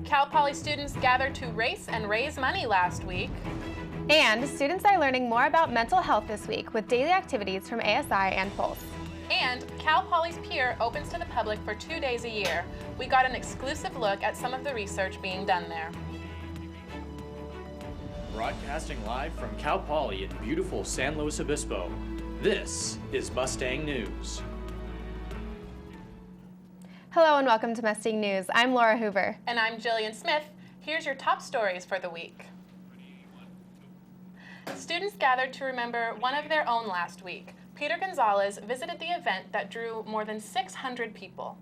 Cal Poly students gathered to race and raise money last week. And students are learning more about mental health this week with daily activities from ASI and Pulse. And Cal Poly's Pier opens to the public for 2 days a year. We got an exclusive look at some of the research being done there. Broadcasting live from Cal Poly in beautiful San Luis Obispo, this is Mustang News. Hello and welcome to Mustang News. I'm Laura Hoover. And I'm Jillian Smith. Here's your top stories for the week. Students gathered to remember one of their own last week. Peter Gonzalez visited the event that drew more than 600 people.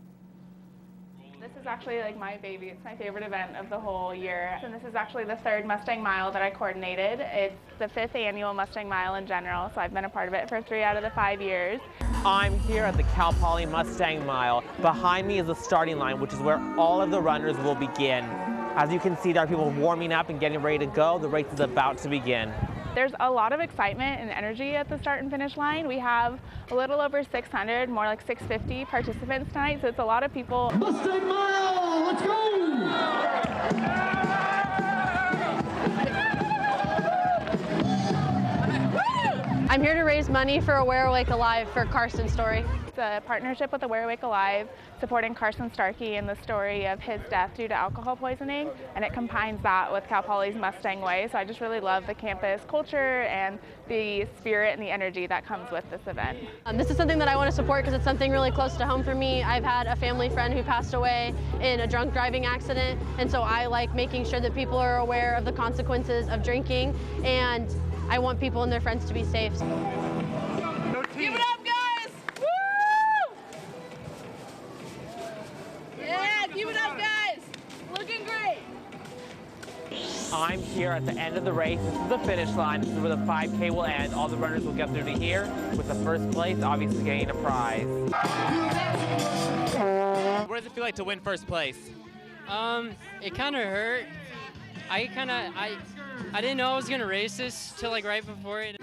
This is actually like my baby. It's my favorite event of the whole year. And this is actually the third Mustang Mile that I coordinated. It's the 5th annual Mustang Mile in general, so I've been a part of it for 3 out of the 5 years. I'm here at the Cal Poly Mustang Mile. Behind me is the starting line, which is where all of the runners will begin. As you can see, there are people warming up and getting ready to go. The race is about to begin. There's a lot of excitement and energy at the start and finish line. We have a little over 600, more like 650 participants tonight, so it's a lot of people. Mustang Mile, let's go! I'm here to raise money for Aware Awake Alive for Carson Story. It's a partnership with Aware Awake Alive, supporting Carson Starkey in the story of his death due to alcohol poisoning, and it combines that with Cal Poly's Mustang Way. So I just really love the campus culture and the spirit and the energy that comes with this event. This is something that I want to support because it's something really close to home for me. I've had a family friend who passed away in a drunk driving accident, and so I like making sure that people are aware of the consequences of drinking, and I want people and their friends to be safe. Give it up, guys! Woo! Yeah, give it up, guys! Looking great! I'm here at the end of the race. This is the finish line. This is where the 5K will end. All the runners will get through to here, with the first place obviously getting a prize. What does it feel like to win first place? It kind of hurt. I didn't know I was gonna race this till like right before it.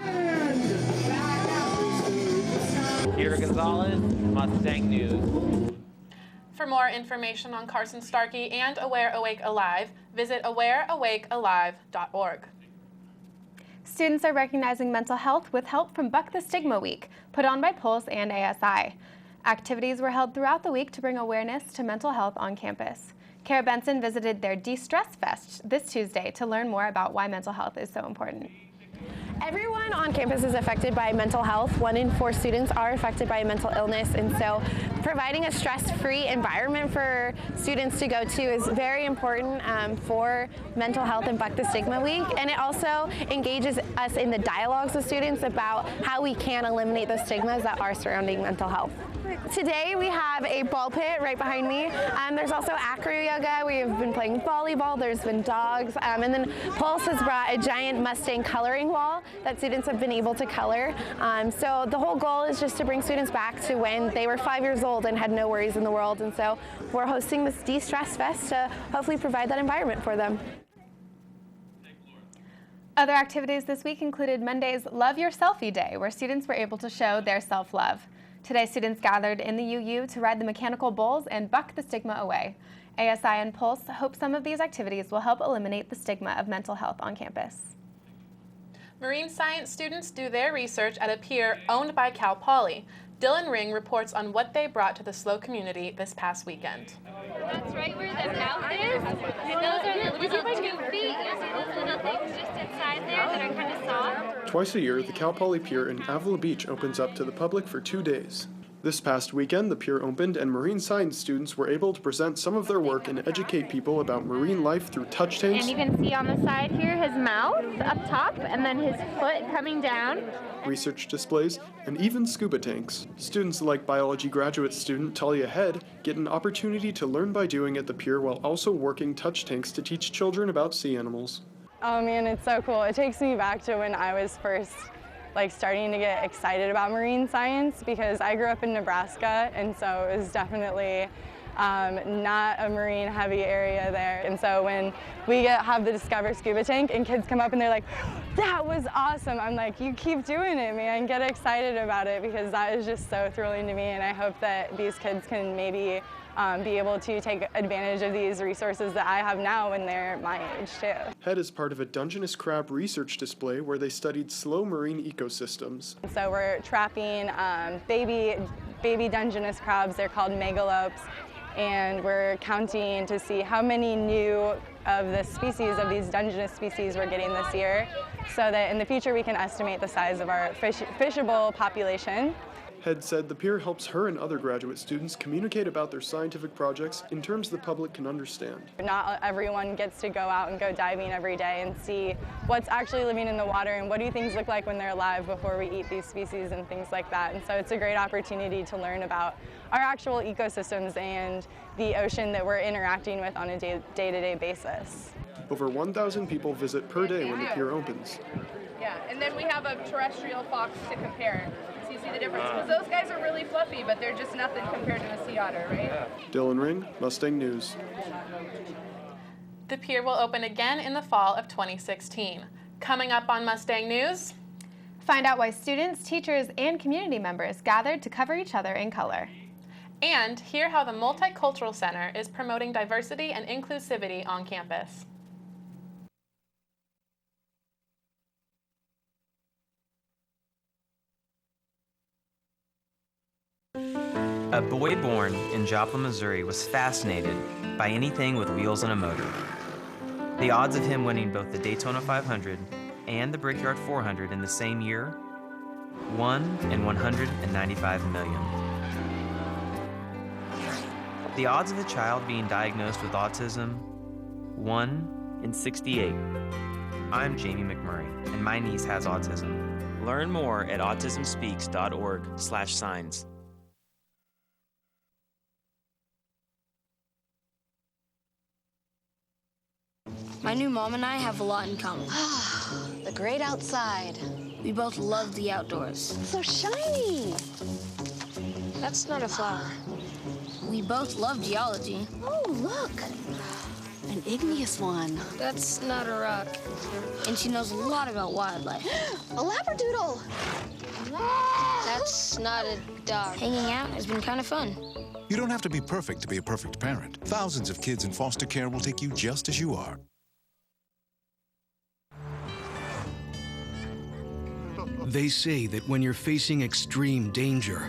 Peter Gonzalez, Mustang News. For more information on Carson Starkey and Aware Awake Alive, visit awareawakealive.org. Students are recognizing mental health with help from Buck the Stigma Week, put on by Pulse and ASI. Activities were held throughout the week to bring awareness to mental health on campus. Kara Benson visited their De-Stress Fest this Tuesday to learn more about why mental health is so important. Everyone on campus is affected by mental health. 1 in 4 students are affected by a mental illness, and so providing a stress-free environment for students to go to is very important for mental health and Buck the Stigma Week, and it also engages us in the dialogues with students about how we can eliminate those stigmas that are surrounding mental health. Today we have a ball pit right behind me. There's also acro yoga. We have been playing volleyball. There's been dogs. And then Pulse has brought a giant Mustang coloring wall that students have been able to color. So the whole goal is just to bring students back to when they were 5 years old and had no worries in the world. And so we're hosting this De-Stress Fest to hopefully provide that environment for them. Other activities this week included Monday's Love Your Selfie Day, where students were able to show their self-love. Today, students gathered in the UU to ride the mechanical bulls and buck the stigma away. ASI and Pulse hope some of these activities will help eliminate the stigma of mental health on campus. Marine science students do their research at a pier owned by Cal Poly. Dylan Ring reports on what they brought to the SLO community this past weekend. That's right where the mouth is, and those are the little 2 feet. You see those little things just inside there that are kind of soft? Twice a year, the Cal Poly Pier in Avila Beach opens up to the public for 2 days. This past weekend, the pier opened and marine science students were able to present some of their work and educate people about marine life through touch tanks. And you can see on the side here his mouth up top and then his foot coming down. Research displays, and even scuba tanks. Students like biology graduate student Talia Head get an opportunity to learn by doing at the pier while also working touch tanks to teach children about sea animals. Oh man, it's so cool. It takes me back to when I was first starting to get excited about marine science, because I grew up in Nebraska, and so it was definitely not a marine heavy area there. And so when we have the Discover Scuba Tank and kids come up and they're like, that was awesome, I'm like, you keep doing it, man, get excited about it, because that is just so thrilling to me, and I hope that these kids can maybe be able to take advantage of these resources that I have now when they're my age too. HEAD is part of a Dungeness crab research display where they studied slow marine ecosystems. So we're trapping baby Dungeness crabs, they're called megalopes, and we're counting to see how many new of the species of these Dungeness species we're getting this year, so that in the future we can estimate the size of our fishable population. HEAD said the pier helps her and other graduate students communicate about their scientific projects in terms the public can understand. Not everyone gets to go out and go diving every day and see what's actually living in the water and what do things look like when they're alive before we eat these species and things like that. And so it's a great opportunity to learn about our actual ecosystems and the ocean that we're interacting with on a day-to-day basis. Over 1,000 people visit per day when the pier opens. Yeah, and then we have a terrestrial fox to compare. So you see the difference, because those guys are really fluffy, but they're just nothing compared to a sea otter, right? Dylan Ring, Mustang News. The pier will open again in the fall of 2016. Coming up on Mustang News, find out why students, teachers, and community members gathered to cover each other in color. And hear how the Multicultural Center is promoting diversity and inclusivity on campus. A boy born in Joplin, Missouri was fascinated by anything with wheels and a motor. The odds of him winning both the Daytona 500 and the Brickyard 400 in the same year, 1 in 195 million. The odds of a child being diagnosed with autism, 1 in 68. I'm Jamie McMurray, and my niece has autism. Learn more at autismspeaks.org/signs. My new mom and I have a lot in common. The great outside. We both love the outdoors. So shiny. That's not a flower. We both love geology. Oh, look. An igneous one. That's not a rock. And she knows a lot about wildlife. A labradoodle. That's not a dog. Hanging out has been kind of fun. You don't have to be perfect to be a perfect parent. Thousands of kids in foster care will take you just as you are. They say that when you're facing extreme danger,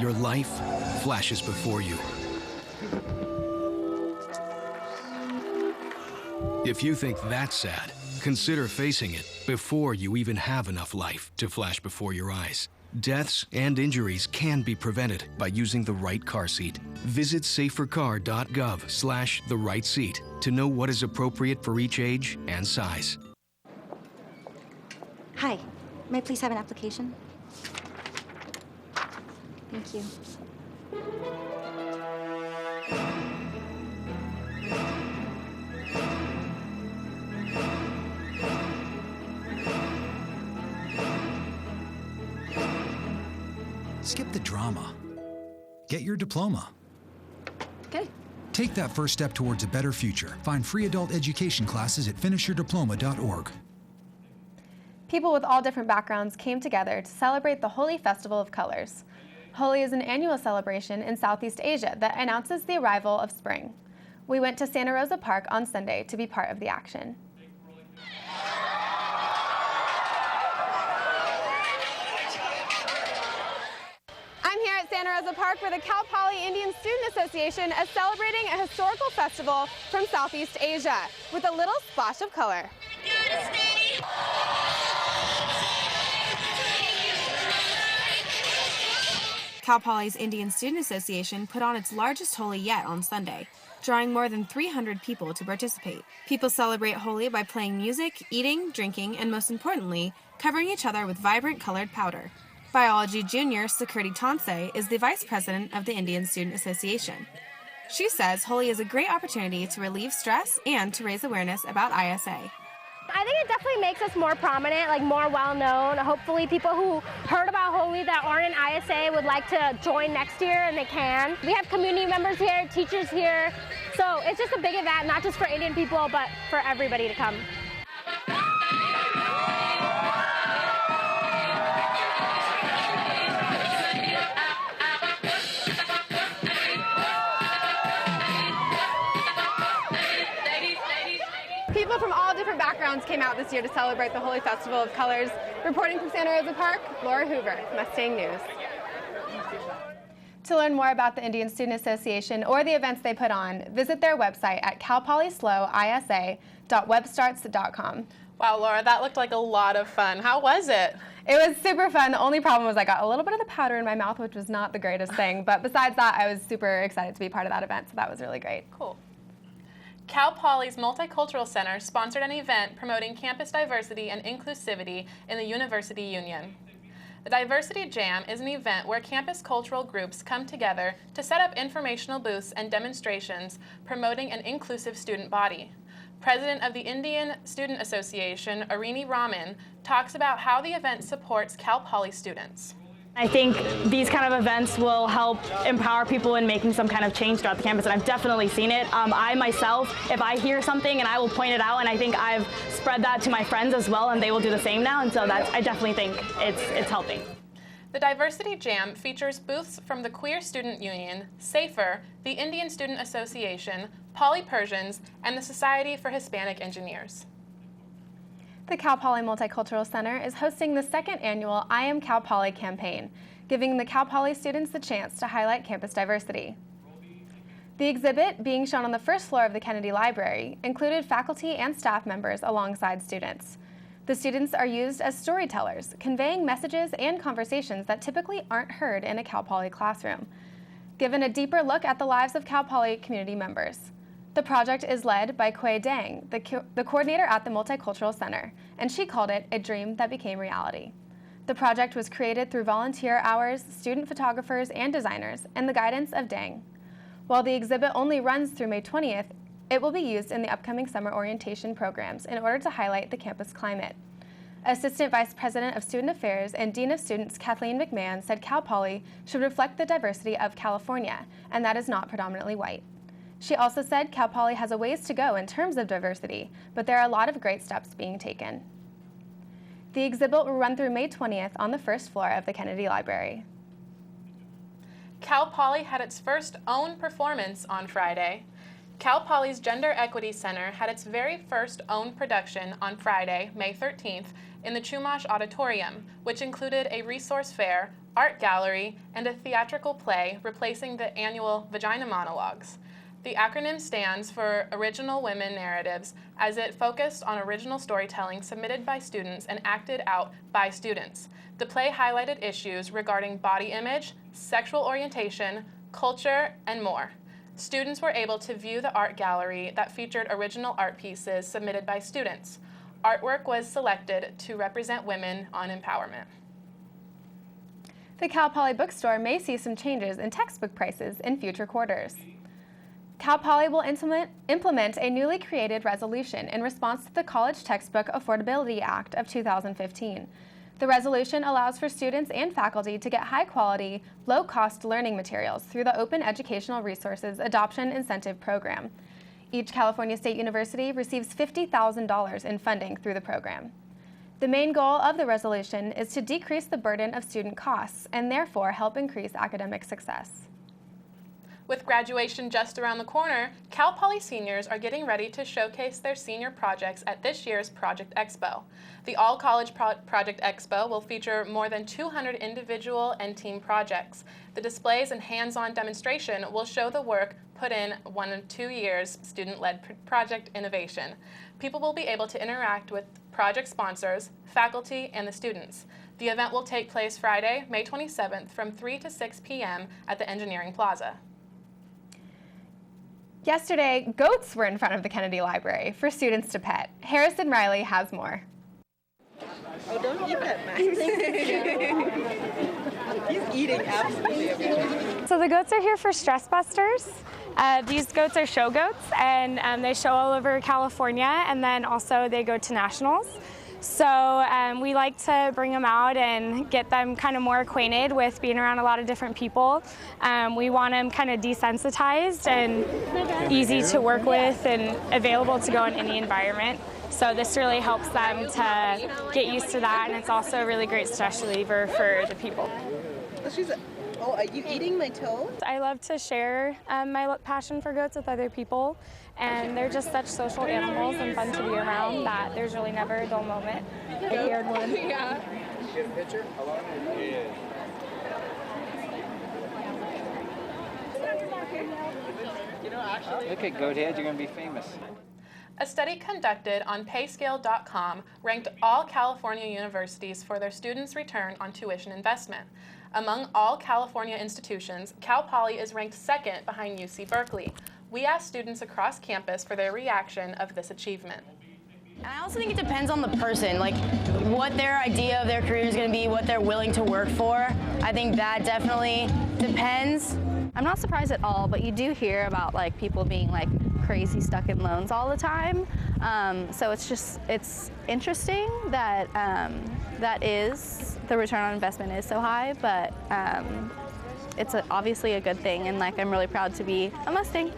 your life flashes before you. If you think that's sad, consider facing it before you even have enough life to flash before your eyes. Deaths and injuries can be prevented by using the right car seat. Visit safercar.gov/the-right-seat to know what is appropriate for each age and size. Hi, may I please have an application? Thank you. Skip the drama. Get your diploma. Okay. Take that first step towards a better future. Find free adult education classes at finishyourdiploma.org. People with all different backgrounds came together to celebrate the Holi Festival of Colors. Holi is an annual celebration in Southeast Asia that announces the arrival of spring. We went to Santa Rosa Park on Sunday to be part of the action. I'm here at Santa Rosa Park where the Cal Poly Indian Student Association is celebrating a historical festival from Southeast Asia with a little splash of color. Cal Poly's Indian Student Association put on its largest Holi yet on Sunday, drawing more than 300 people to participate. People celebrate Holi by playing music, eating, drinking, and most importantly, covering each other with vibrant colored powder. Biology junior Sukriti Tansay is the vice president of the Indian Student Association. She says Holi is a great opportunity to relieve stress and to raise awareness about ISA. I think it definitely makes us more prominent, like more well-known. Hopefully people who heard about Holi that aren't in ISA would like to join next year, and they can. We have community members here, teachers here, so it's just a big event, not just for Indian people, but for everybody to come. towns came out this year to celebrate the Holy Festival of Colors. Reporting from Santa Rosa Park, Laura Hoover, Mustang News. To learn more about the Indian Student Association or the events they put on, visit their website at calpolyslowisa.webstarts.com. Wow, Laura, that looked like a lot of fun. How was it? It was super fun. The only problem was I got a little bit of the powder in my mouth, which was not the greatest thing. But besides that, I was super excited to be part of that event, so that was really great. Cool. Cal Poly's Multicultural Center sponsored an event promoting campus diversity and inclusivity in the University Union. The Diversity Jam is an event where campus cultural groups come together to set up informational booths and demonstrations promoting an inclusive student body. President of the Indian Student Association, Arini Raman, talks about how the event supports Cal Poly students. I think these kind of events will help empower people in making some kind of change throughout the campus, and I've definitely seen it. I myself, if I hear something and I will point it out, and I think I've spread that to my friends as well, and they will do the same now, and so I definitely think it's helping. The Diversity Jam features booths from the Queer Student Union, SAFER, the Indian Student Association, Poly Persians, and the Society for Hispanic Engineers. The Cal Poly Multicultural Center is hosting the second annual I Am Cal Poly campaign, giving the Cal Poly students the chance to highlight campus diversity. The exhibit, being shown on the first floor of the Kennedy Library, included faculty and staff members alongside students. The students are used as storytellers, conveying messages and conversations that typically aren't heard in a Cal Poly classroom, given a deeper look at the lives of Cal Poly community members. The project is led by Kuei Dang, the coordinator at the Multicultural Center, and she called it a dream that became reality. The project was created through volunteer hours, student photographers, and designers, and the guidance of Dang. While the exhibit only runs through May 20th, it will be used in the upcoming summer orientation programs in order to highlight the campus climate. Assistant Vice President of Student Affairs and Dean of Students Kathleen McMahon said Cal Poly should reflect the diversity of California, and that is not predominantly white. She also said Cal Poly has a ways to go in terms of diversity, but there are a lot of great steps being taken. The exhibit will run through May 20th on the first floor of the Kennedy Library. Cal Poly had its first own performance on Friday. Cal Poly's Gender Equity Center had its very first own production on Friday, May 13th, in the Chumash Auditorium, which included a resource fair, art gallery, and a theatrical play replacing the annual Vagina Monologues. The acronym stands for Original Women Narratives, as it focused on original storytelling submitted by students and acted out by students. The play highlighted issues regarding body image, sexual orientation, culture, and more. Students were able to view the art gallery that featured original art pieces submitted by students. Artwork was selected to represent women on empowerment. The Cal Poly bookstore may see some changes in textbook prices in future quarters. Cal Poly will implement a newly created resolution in response to the College Textbook Affordability Act of 2015. The resolution allows for students and faculty to get high-quality, low-cost learning materials through the Open Educational Resources Adoption Incentive Program. Each California State University receives $50,000 in funding through the program. The main goal of the resolution is to decrease the burden of student costs and therefore help increase academic success. With graduation just around the corner, Cal Poly seniors are getting ready to showcase their senior projects at this year's Project Expo. The All-College Project Expo will feature more than 200 individual and team projects. The displays and hands-on demonstration will show the work put in 1 of 2 years student-led project innovation. People will be able to interact with project sponsors, faculty, and the students. The event will take place Friday, May 27th from 3 to 6 p.m. at the Engineering Plaza. Yesterday, goats were in front of the Kennedy Library for students to pet. Harrison Riley has more. Oh, don't eat that, Max. He's eating absolutely everything. So the goats are here for Stress Busters. These goats are show goats, and they show all over California, and then also they go to nationals. So we like to bring them out and get them kind of more acquainted with being around a lot of different people. We want them kind of desensitized and easy to work with and available to go in any environment. So this really helps them to get used to that, and it's also a really great stress reliever for the people. Oh, are you eating my toes? I love to share my passion for goats with other people, and they're just such social animals and fun to be around that there's really never a dull moment. I heard one. Yeah. Get a picture? Look at Goathead, you're going to be famous. A study conducted on payscale.com ranked all California universities for their students' return on tuition investment. Among all California institutions, Cal Poly is ranked second behind UC Berkeley. We asked students across campus for their reaction of this achievement. And I also think it depends on the person, like what their idea of their career is going to be, what they're willing to work for. I think that definitely depends. I'm not surprised at all, but you do hear about like people being like crazy stuck in loans all the time. So it's interesting that the return on investment is so high, but it's obviously a good thing, and like I'm really proud to be a Mustang.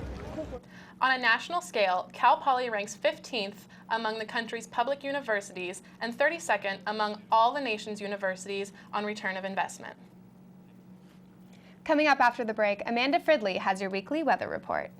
On a national scale, Cal Poly ranks 15th among the country's public universities and 32nd among all the nation's universities on return of investment. Coming up after the break, Amanda Fridley has your weekly weather report.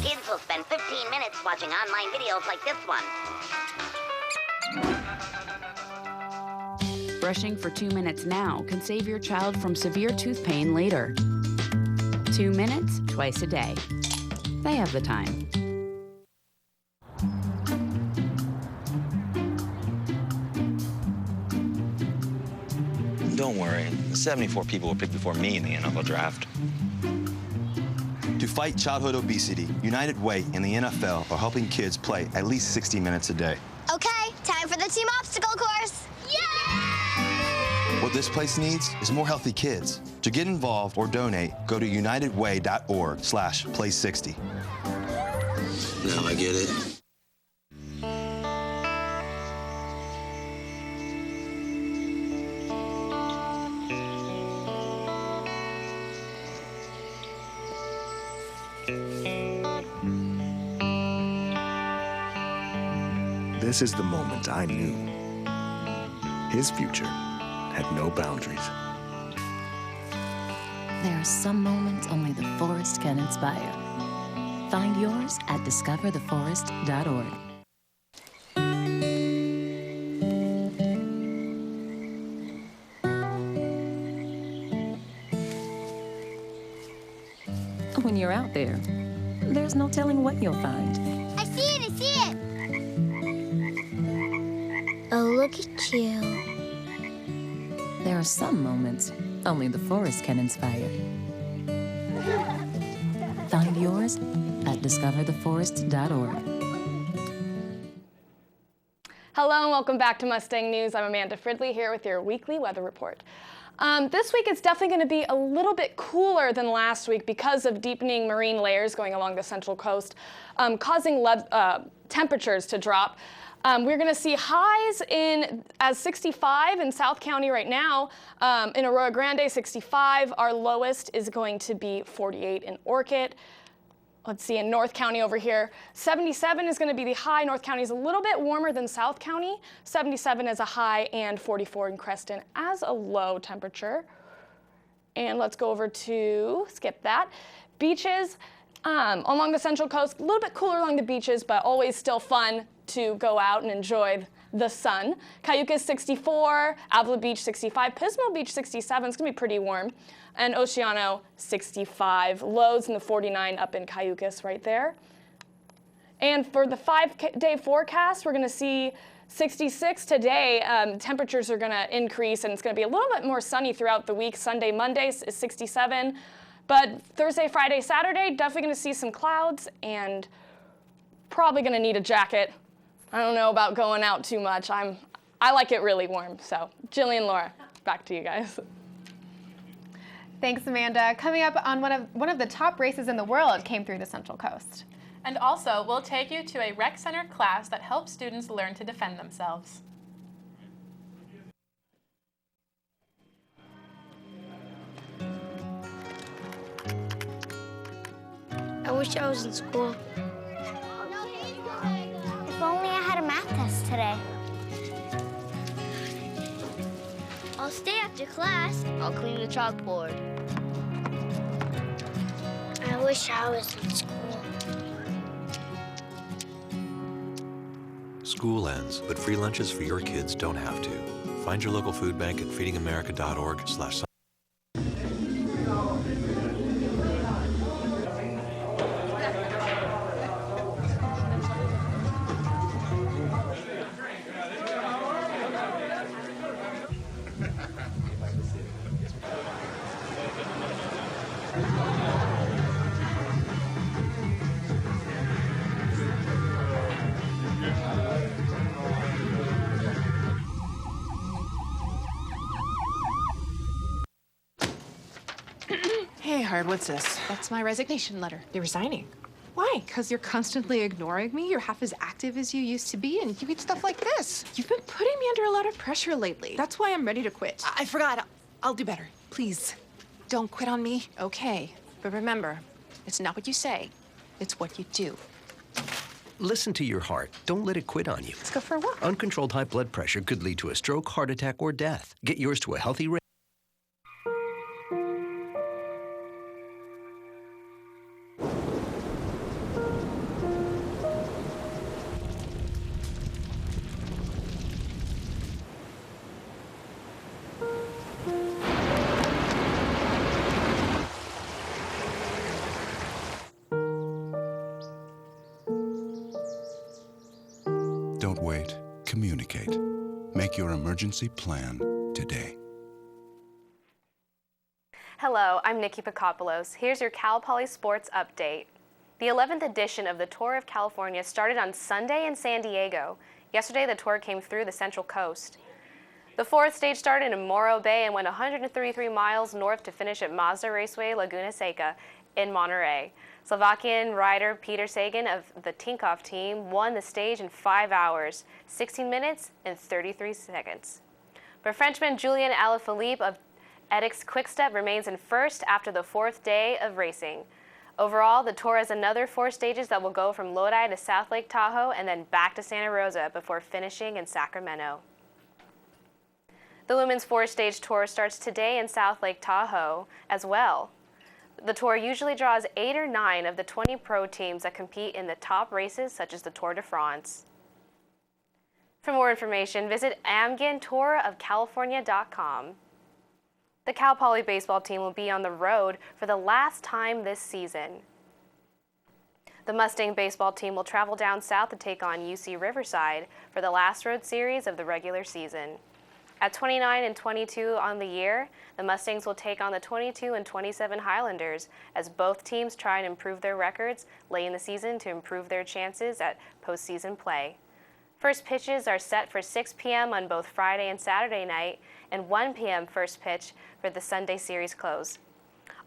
Kids will spend 15 minutes watching online videos like this one. Brushing for 2 minutes now can save your child from severe tooth pain later. 2 minutes, twice a day. They have the time. Don't worry, 74 people were picked before me in the NFL draft. To fight childhood obesity, United Way and the NFL are helping kids play at least 60 minutes a day. Okay, time for the team obstacle course. Yay! What this place needs is more healthy kids. To get involved or donate, go to unitedway.org/play60. Now I get it. This is the moment I knew. His future had no boundaries. There are some moments only the forest can inspire. Find yours at discovertheforest.org. When you're out there, there's no telling what you'll find. I see it, I see it. Oh, look at you. There are some moments only the forest can inspire. Find yours at discovertheforest.org. Hello and welcome back to Mustang News. I'm Amanda Fridley here with your weekly weather report. This week it's definitely going to be a little bit cooler than last week because of deepening marine layers going along the central coast, causing temperatures to drop. We're going to see highs as 65 in South County right now. In Arroyo Grande, 65. Our lowest is going to be 48 in Orchid. Let's see, in North County over here, 77 is going to be the high. North County is a little bit warmer than South County. 77 is a high, and 44 in Creston as a low temperature. And let's go over to, skip that, beaches along the central coast. A little bit cooler along the beaches, but always still fun to go out and enjoy the sun. Cayucas 64, Avila Beach 65, Pismo Beach 67, it's gonna be pretty warm. And Oceano 65, lows in the 49 up in Cayucas right there. And for the 5-day forecast, we're gonna see 66 today. Temperatures are gonna increase and it's gonna be a little bit more sunny throughout the week. Sunday, Monday is 67, but Thursday, Friday, Saturday, definitely gonna see some clouds and probably gonna need a jacket. I don't know about going out too much. I like it really warm. So Jillian, Laura, back to you guys. Thanks, Amanda. Coming up on one of the top races in the world came through the Central Coast. And also, we'll take you to a rec center class that helps students learn to defend themselves. wish I was in school. If only I had a math test today. I'll stay after class. I'll clean the chalkboard. I wish I was in school. School ends, but free lunches for your kids don't have to. Find your local food bank at feedingamerica.org/. Hey, Hard, what's this? That's my resignation letter. You're resigning. Why? Because you're constantly ignoring me. You're half as active as you used to be, and you get stuff like this. You've been putting me under a lot of pressure lately. That's why I'm ready to quit. I forgot. I'll do better. Please, don't quit on me. Okay, but remember, it's not what you say, it's what you do. Listen to your heart. Don't let it quit on you. Let's go for a walk. Uncontrolled high blood pressure could lead to a stroke, heart attack, or death. Get yours to a healthy rate. Don't wait. Communicate. Make your emergency plan today. Hello, I'm Nikki Pacopoulos. Here's your Cal Poly Sports Update. The 11th edition of the Tour of California started on Sunday in San Diego. Yesterday, the tour came through the Central Coast. The fourth stage started in Morro Bay and went 133 miles north to finish at Mazda Raceway Laguna Seca in Monterey. Slovakian rider Peter Sagan of the Tinkoff team won the stage in 5 hours, 16 minutes, and 33 seconds. But Frenchman Julian Alaphilippe of Edix Quickstep remains in first after the fourth day of racing. Overall, the tour has another 4 stages that will go from Lodi to South Lake Tahoe and then back to Santa Rosa before finishing in Sacramento. The women's 4-stage tour starts today in South Lake Tahoe as well. The tour usually draws 8 or 9 of the 20 pro teams that compete in the top races, such as the Tour de France. For more information, visit amgentourofcalifornia.com. The Cal Poly baseball team will be on the road for the last time this season. The Mustang baseball team will travel down south to take on UC Riverside for the last road series of the regular season. At 29 and 22 on the year, the Mustangs will take on the 22 and 27 Highlanders as both teams try and improve their records late in the season to improve their chances at postseason play. First pitches are set for 6 p.m. on both Friday and Saturday night, and 1 p.m. first pitch for the Sunday series close.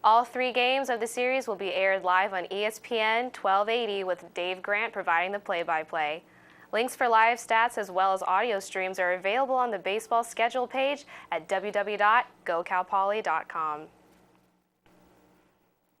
All 3 games of the series will be aired live on ESPN 1280 with Dave Grant providing the play-by-play. Links for live stats as well as audio streams are available on the baseball schedule page at www.gocalpoly.com.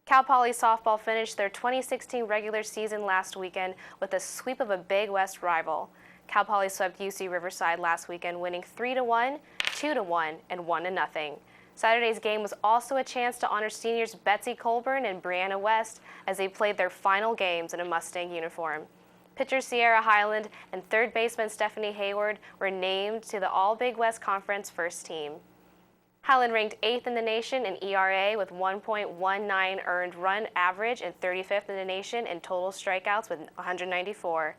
Cal Poly softball finished their 2016 regular season last weekend with a sweep of a Big West rival. Cal Poly swept UC Riverside last weekend, winning 3-1, 2-1, and 1-0. Saturday's game was also a chance to honor seniors Betsy Colburn and Brianna West as they played their final games in a Mustang uniform. Pitcher Sierra Highland and third baseman Stephanie Hayward were named to the All-Big West Conference first team. Highland ranked 8th in the nation in ERA with 1.19 earned run average and 35th in the nation in total strikeouts with 194.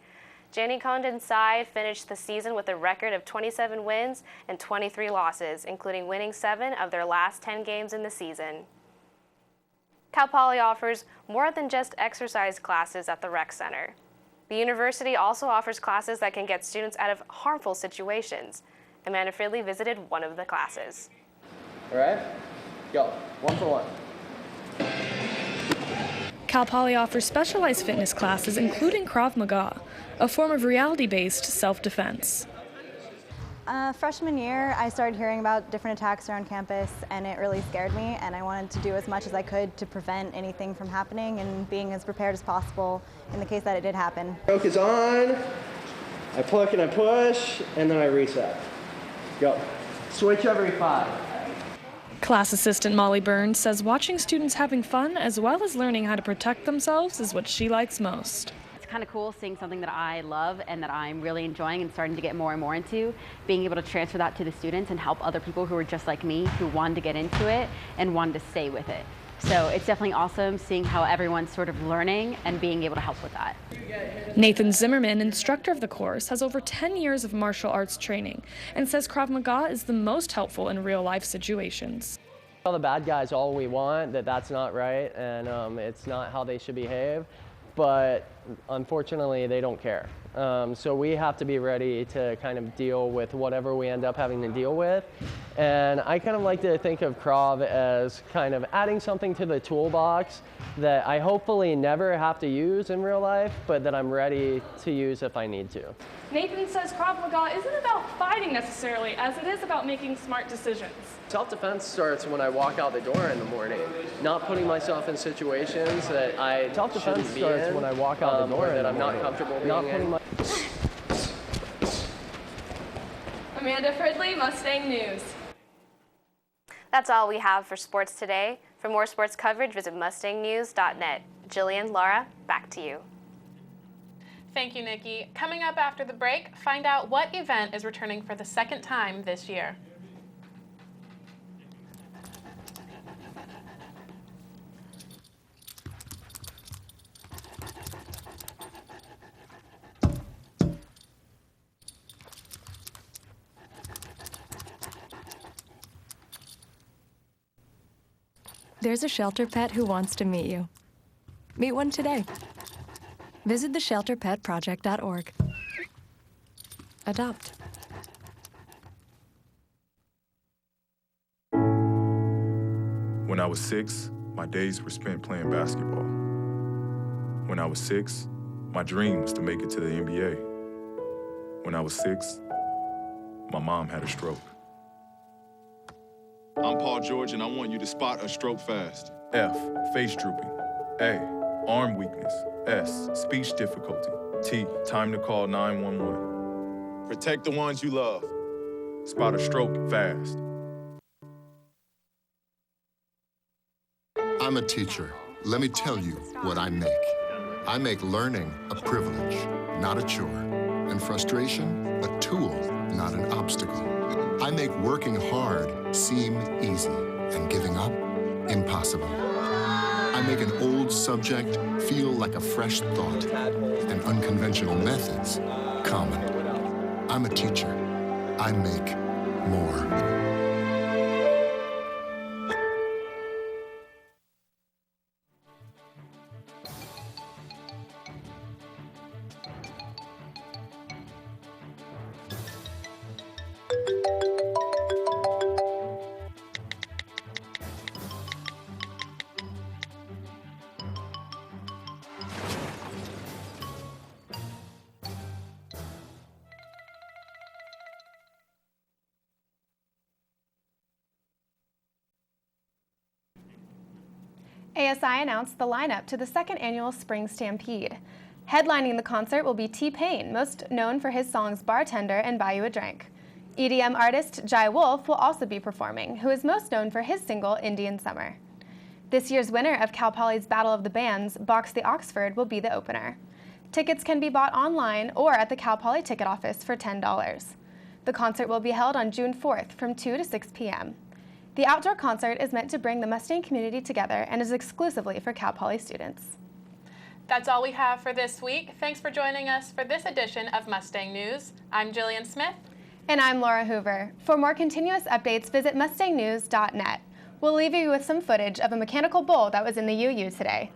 Jenny Condon's side finished the season with a record of 27 wins and 23 losses, including winning 7 of their last 10 games in the season. Cal Poly offers more than just exercise classes at the rec center. The university also offers classes that can get students out of harmful situations. Amanda Fridley visited one of the classes. All right, go, 1 for 1. Cal Poly offers specialized fitness classes including Krav Maga, a form of reality-based self-defense. Freshman year, I started hearing about different attacks around campus, and it really scared me, and I wanted to do as much as I could to prevent anything from happening and being as prepared as possible in the case that it did happen. Stroke is on. I pluck and I push, and then I reset. Go. Switch every 5. Class assistant Molly Burns says watching students having fun as well as learning how to protect themselves is what she likes most. It's kind of cool seeing something that I love and that I'm really enjoying and starting to get more and more into, being able to transfer that to the students and help other people who are just like me, who wanted to get into it and wanted to stay with it. So it's definitely awesome seeing how everyone's sort of learning and being able to help with that. Nathan Zimmerman, instructor of the course, has over 10 years of martial arts training and says Krav Maga is the most helpful in real-life situations. Tell the bad guys all we want that that's not right and it's not how they should behave, but unfortunately they don't care. So we have to be ready to kind of deal with whatever we end up having to deal with. And I kind of like to think of Krav as kind of adding something to the toolbox that I hopefully never have to use in real life, but that I'm ready to use if I need to. Nathan says Krav Maga isn't about fighting necessarily, as it is about making smart decisions. Self-defense starts when I walk out the door in the morning, not putting myself in situations that I shouldn't be in, when I walk out the door that I'm not comfortable being in. Amanda Fridley, Mustang News. That's all we have for sports today. For more sports coverage, visit mustangnews.net. Jillian, Laura, back to you. Thank you, Nikki. Coming up after the break, find out what event is returning for the second time this year. There's a shelter pet who wants to meet you. Meet one today. Visit theshelterpetproject.org. Adopt. When I was 6, my days were spent playing basketball. When I was 6, my dream was to make it to the NBA. When I was 6, my mom had a stroke. I'm Paul George, and I want you to spot a stroke fast. F, face drooping. A, arm weakness. S, speech difficulty. T, time to call 911. Protect the ones you love. Spot a stroke fast. I'm a teacher. Let me tell you what I make. I make learning a privilege, not a chore, and frustration a tool, not an obstacle. I make working hard seem easy and giving up impossible. I make an old subject feel like a fresh thought and unconventional methods common. I'm a teacher. I make more. ASI announced the lineup to the second annual Spring Stampede. Headlining the concert will be T-Pain, most known for his songs Bartender and Buy You a Drink. EDM artist Jai Wolf will also be performing, who is most known for his single Indian Summer. This year's winner of Cal Poly's Battle of the Bands, Box the Oxford, will be the opener. Tickets can be bought online or at the Cal Poly ticket office for $10. The concert will be held on June 4th from 2 to 6 p.m. The outdoor concert is meant to bring the Mustang community together and is exclusively for Cal Poly students. That's all we have for this week. Thanks for joining us for this edition of Mustang News. I'm Jillian Smith. And I'm Laura Hoover. For more continuous updates, visit mustangnews.net. We'll leave you with some footage of a mechanical bull that was in the UU today.